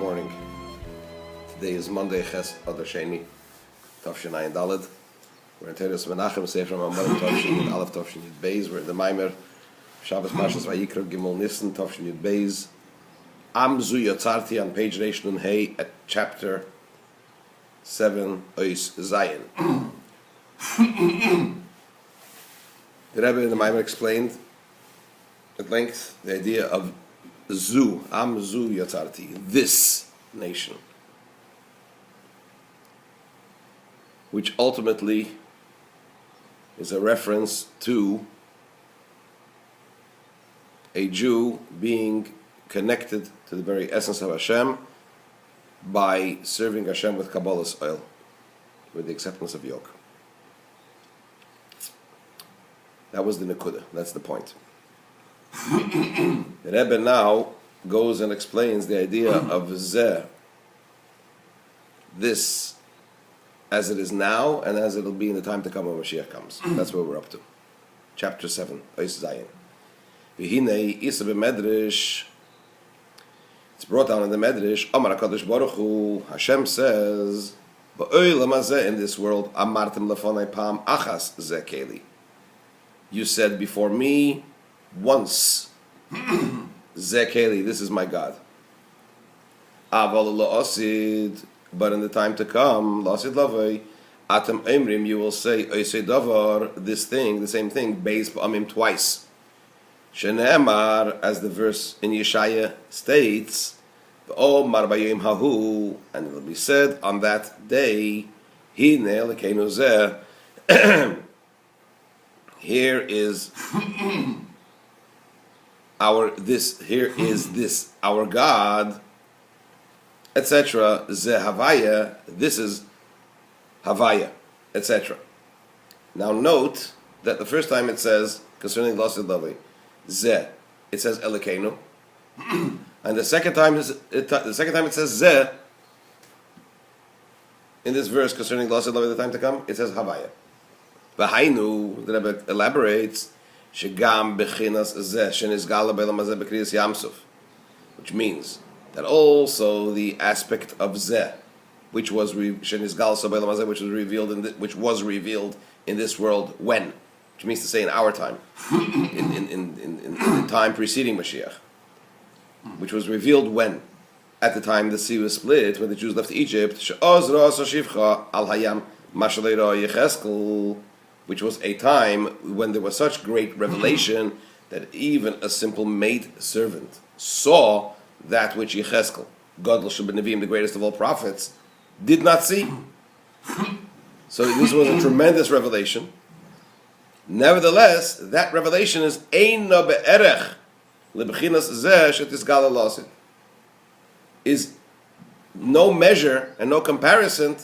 morning. Today is Monday, Ches Adar Sheni, Tafshin Ayin Daled. We're in Teres Menachem, Sefer Mamar, Tafshin Yud Aleph, Tafshin Yud Beis. We're in the Mamar, Shabbos Parshas Vayikra, Gimel Nissen, Tafshin Yud Beis. Amzu Yatzarti on page Reish Nun Hey at chapter 7, Ois Zayin. The Rebbe in the Mamar explained at length the idea of Zu, Amzu Yatzarti, this nation, which ultimately is a reference to a Jew being connected to the very essence of Hashem by serving Hashem with Kabbalah's oil, with the acceptance of yoke. That was the Nekuda, that's the point. The Rebbe now goes and explains the idea of Zeh, this, as it is now and as it will be in the time to come when Mashiach comes. That's where we're up to. Chapter 7, Ois Zayin. V'hinei isa b'medrash, it's brought down in the Medrash, Amar HaKadosh Baruch Hu, Hashem says, Ba'olam hazeh, in this world, Amartem lefonei pam achas zeh keli. You said before me, once, zeh keli, this is my God. Aval la'asid, but in the time to come, la'asid lavei, atem emrim, you will say, oisei davar, this thing, the same thing, beis ba'amim, twice. Shene'emar, as the verse in Yeshaya states, V'omar b'yom hahu, and it will be said on that day, Hine l'keinu zeh, here is this our God, etc. Zeh havaya, this is havaya, etc. Now note that the first time it says concerning Lasid Lavi, Zeh, it says Elokeinu, and the second time it says Zeh in this verse concerning Lasid Lavi, the time to come, it says havaya. V'hainu, the Rebbe elaborates, Shegam bechinas zeh shenizgala be'olam hazeh b'kriyas Yamsuf, which means that also the aspect of zeh, which was shenizgala be'olam hazeh, which was revealed in this world when, which means to say in our time, in the time preceding Mashiach, which was revealed when, at the time the sea was split, when the Jews left Egypt, she'oz ra'asa shivcha al hayam mashalei ra Yecheskel, which was a time when there was such great revelation that even a simple maid servant saw that which Yecheskel, Gadol Sheb'Neviim, the greatest of all prophets, did not see. So this was a tremendous revelation. Nevertheless, that revelation is Eina be'erech leb'chinas zeh shetisgala lasid, is no measure and no comparison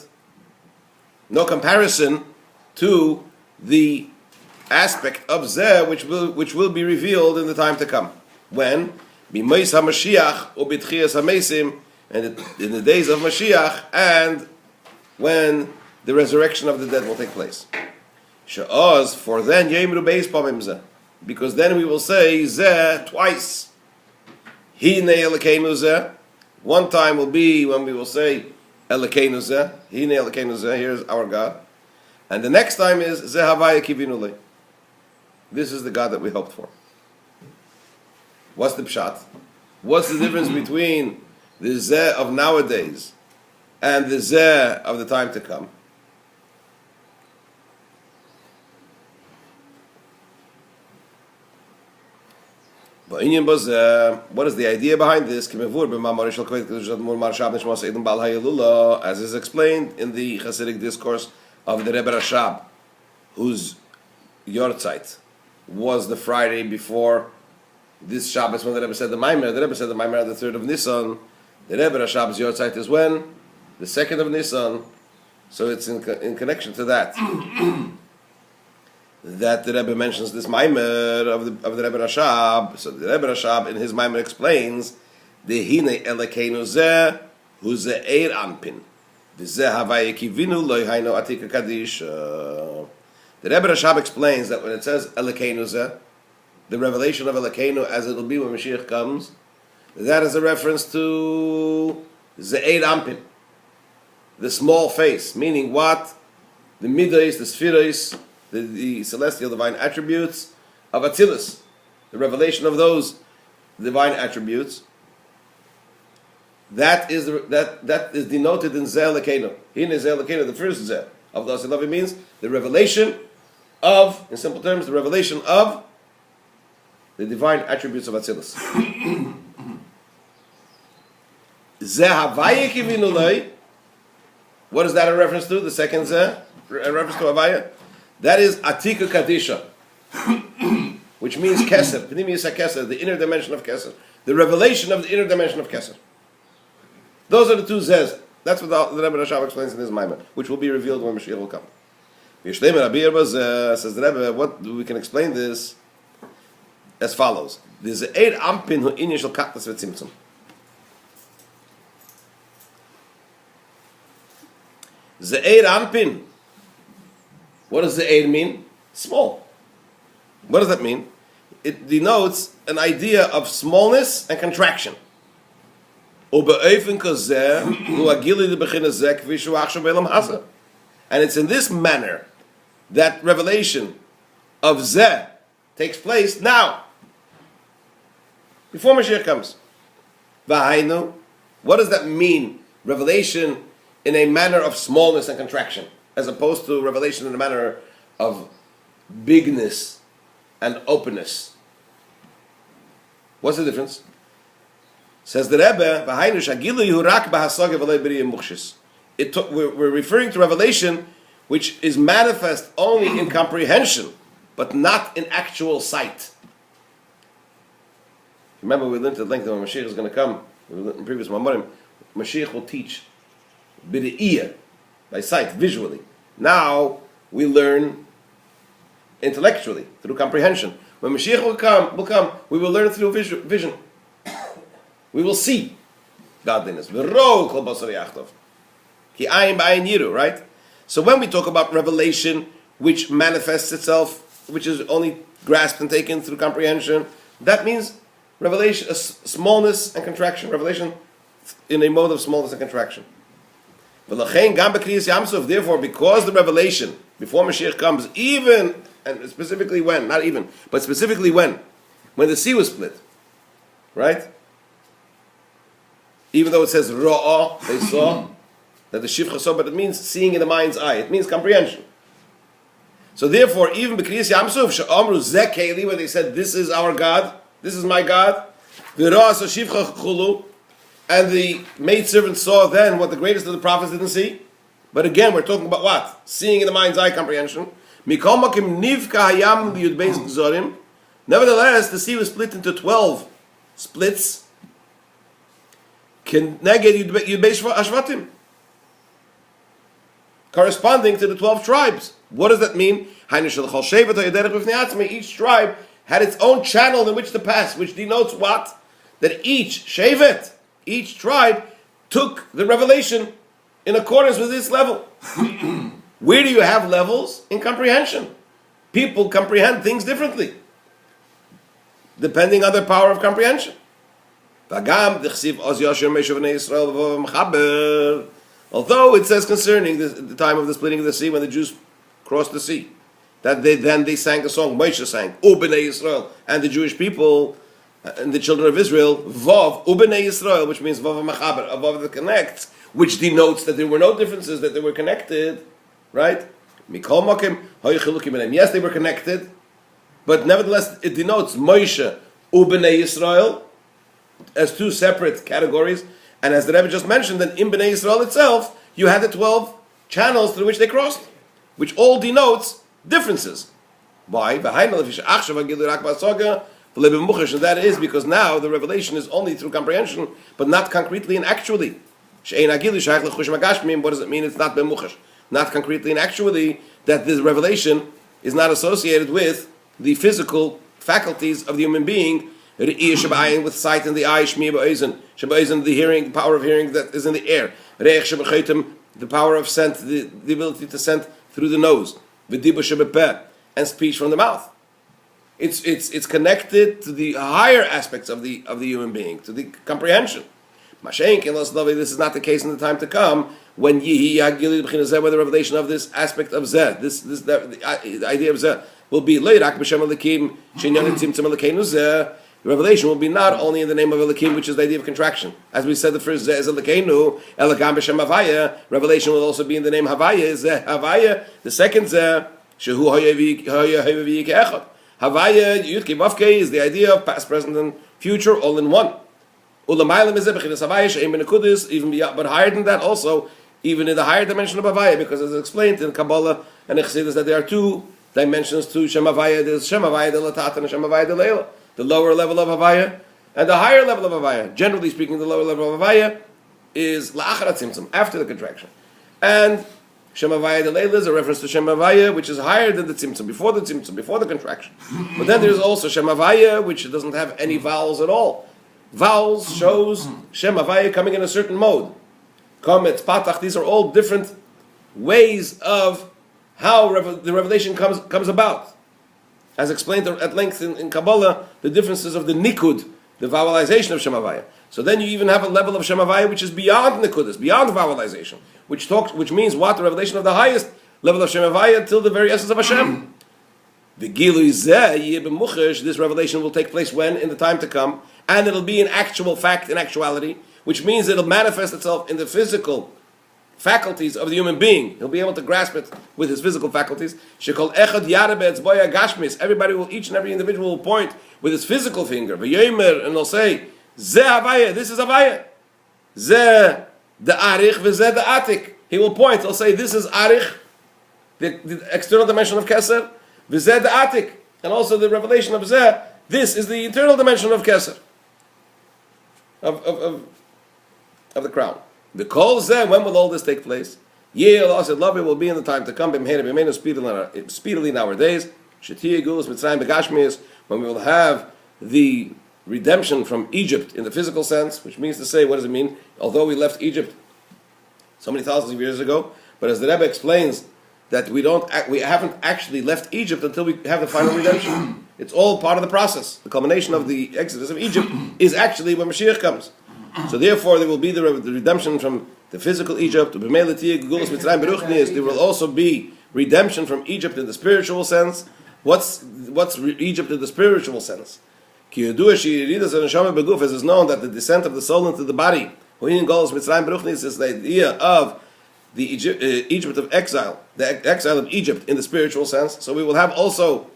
to the aspect of Zeh which will be revealed in the time to come. When? B'mois HaMashiach or b'tchiyas HaMeisim, and in the days of Mashiach, and when the resurrection of the dead will take place. She'oz, for then Yemru Beis Pamim Zeh, because then we will say Zeh twice. Hine Elokeinu Zeh, one time will be when we will say Elokeinu Zeh, Hine Elokeinu Zeh, here's our God. And the next time is Zeh Havaya Kivinu Le. This is the God that we hoped for. What's the pshat? What's the difference between the Zeh of nowadays and the Zeh of the time to come? What is the idea behind this? As is explained in the Hasidic discourse of the Rebbe Rashab, whose Yatzarti was the Friday before this Shabbos when the Rebbe said the Mamar. The Rebbe said the Mamar on the 3rd of Nisan. The Rebbe Rashab's Yatzarti is when? The 2nd of Nisan. So it's in connection to that that the Rebbe mentions this Mamar of the Rebbe Rashab. So the Rebbe Rashab in his Mamar explains the Hine Elokeinu Zeh hu Ze'er Anpin. The Rebbe Rashab explains that when it says Elokeinu Zeh, the revelation of Elokeinu as it will be when Mashiach comes, that is a reference to Ze'er Ampin, the small face, meaning what? The Midas, the Spheres, the celestial divine attributes of Atzilus, the revelation of those divine attributes. That is denoted in Zeh Lekenu. In Zeh Lekenu, the first Zeh of the Asilavi means the revelation of, in simple terms, the revelation of the divine attributes of Atzilus. Zeh Havaya Kivinu Loi. What is that a reference to? The second Zeh, a reference to Havaya. That is Atika Kadisha, which means Keser. Pnimiyus HaKeser, the inner dimension of Keser, the revelation of the inner dimension of Keser. Those are the two Zehs. That's what the Rebbe Rashab explains in his Maimon, which will be revealed when Mashiach will come. Says the Rebbe, what we can explain this as follows: there's a Eid Ampin who initial katnas v'tzimtzum. Ze'er Ampin. What does Ze'er mean? Small. What does that mean? It denotes an idea of smallness and contraction. And it's in this manner that revelation of Zeh takes place now, before Mashiach comes. What does that mean? Revelation in a manner of smallness and contraction, as opposed to revelation in a manner of bigness and openness. What's the difference? Says the Rebbe, we're referring to revelation which is manifest only in comprehension, but not in actual sight. Remember, we learned at length that when Mashiach is going to come, in previous Mamarim, Mashiach will teach b'de'iyah, by sight, visually. Now we learn intellectually, through comprehension. When Mashiach will come, we will learn through vision. We will see godliness. Right? So when we talk about revelation, which manifests itself, which is only grasped and taken through comprehension, that means revelation, smallness and contraction. Revelation in a mode of smallness and contraction. Therefore, because the revelation before Mashiach comes, even, and specifically when, not even, but specifically when the sea was split, right? Even though it says Ra'ah, they saw, that the Shivcha saw, but it means seeing in the mind's eye. It means comprehension. So therefore, even B'kriyas Yamsuf, She'amru Zeh Keli, where they said, this is our God, this is my God, the Ra'ah so Shivcha Chulu, and the maidservant saw then what the greatest of the prophets didn't see. But again, we're talking about what? Seeing in the mind's eye comprehension. Mikol Makim Nivka Hayam Yudbeis Gzorim. Nevertheless, the sea was split into 12 splits. Corresponding to the 12 tribes. What does that mean? Each tribe had its own channel in which to pass, which denotes what? That each shevet, each tribe, took the revelation in accordance with this level. Where do you have levels? In comprehension. People comprehend things differently, depending on their power of comprehension. Although it says concerning the time of the splitting of the sea, when the Jews crossed the sea, that they sang a song, Moshe sang, Ubnei Yisrael, and the Jewish people and the children of Israel, Vav, Ubnei Yisrael, which means Vav Machaber, above the connect, which denotes that there were no differences, that they were connected, right? Mikol Makim, yes, they were connected, but nevertheless it denotes Moshe, Ubnei Yisrael, as two separate categories, and as the Rebbe just mentioned, that in Bnei Yisrael itself, you had the 12 channels through which they crossed, which all denotes differences. Why? And that is because now the revelation is only through comprehension, but not concretely and actually. What does it mean? It's not bemuchash, not concretely and actually, that this revelation is not associated with the physical faculties of the human being, with sight in the eye, the hearing, power of hearing that is in the air, the power of scent, the ability to scent through the nose, and speech from the mouth. It's connected to the higher aspects of the human being, to the comprehension. This is not the case in the time to come when where the revelation of this aspect of Zeh, the idea of Zeh, will be the revelation will be not only in the name of Elokim, which is the idea of contraction. As we said, the first Zeh is Elokeinu, Elokam b'Shem Havaya. Revelation will also be in the name Havaya, is Zeh Havaya. The second Zeh, Shehu Havaya Yudke Vavke, is the idea of past, present, and future all in one. Even but higher than that also, even in the higher dimension of Havaya, because as explained in Kabbalah and Chassidus that there are two dimensions to Shem Havaya. There's Shem Havaya de Latat and Shem Havaya de Leila. The lower level of Havaya and the higher level of Havaya. Generally speaking, the lower level of Havaya is La'achar Tzimtzum, after the contraction. And Shem Havaya de Leila is a reference to Shem Havaya, which is higher than the Tzimtzum, before the contraction. But then there's also Shem Havaya, which doesn't have any vowels at all. Vowels shows Shem Havaya coming in a certain mode. Komet, Patach, these are all different ways of how the revelation comes about. As explained at length in Kabbalah, the differences of the Nikud, the vowelization of Shem Havaya. So then you even have a level of Shem Havaya which is beyond Nikudus, beyond vowelization, which means what? The revelation of the highest level of Shem Havaya till the very essence of Hashem. The Gilu Zeh, this revelation will take place when? In the time to come. And it'll be in actual fact, in actuality, which means it'll manifest itself in the physical faculties of the human being. He'll be able to grasp it with his physical faculties. Everybody will, each and every individual will point with his physical finger, and they'll say, Zeh Havaya, this is Havaya. Zeh the Arich, v'zeh the Atik. He will point, he'll say, this is Arich, the external dimension of Keser, v'zeh the Atik. And also the revelation of Zeh, this is the internal dimension of Keser. Of the crown. The Kol Zeh, when will all this take place? Yeh said, love it will be in the time to come, speedily nowadays, when we will have the redemption from Egypt in the physical sense, which means to say, what does it mean? Although we left Egypt so many thousands of years ago, but as the Rebbe explains, that we haven't actually left Egypt until we have the final redemption. It's all part of the process. The culmination of the exodus of Egypt is actually when Mashiach comes. So therefore there will be the redemption from the physical Egypt. There will also be redemption from Egypt in the spiritual sense. What's Egypt in the spiritual sense? As is known that the descent of the soul into the body is the idea of the Egypt of exile, the exile of Egypt in the spiritual sense. So we will have also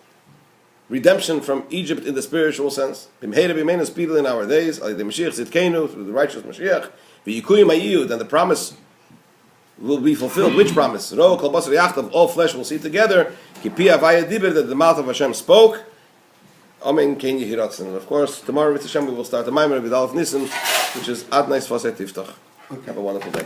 redemption from Egypt in the spiritual sense. Speedily in our days, through the righteous Mashiach, and the promise will be fulfilled. Which promise? All flesh will see together. That the mouth of Hashem spoke. Amen. And of course, tomorrow with Hashem we will start the Mamar with Alf Nissen, which is Ad Nais Fasei Tiftach. Have a wonderful day.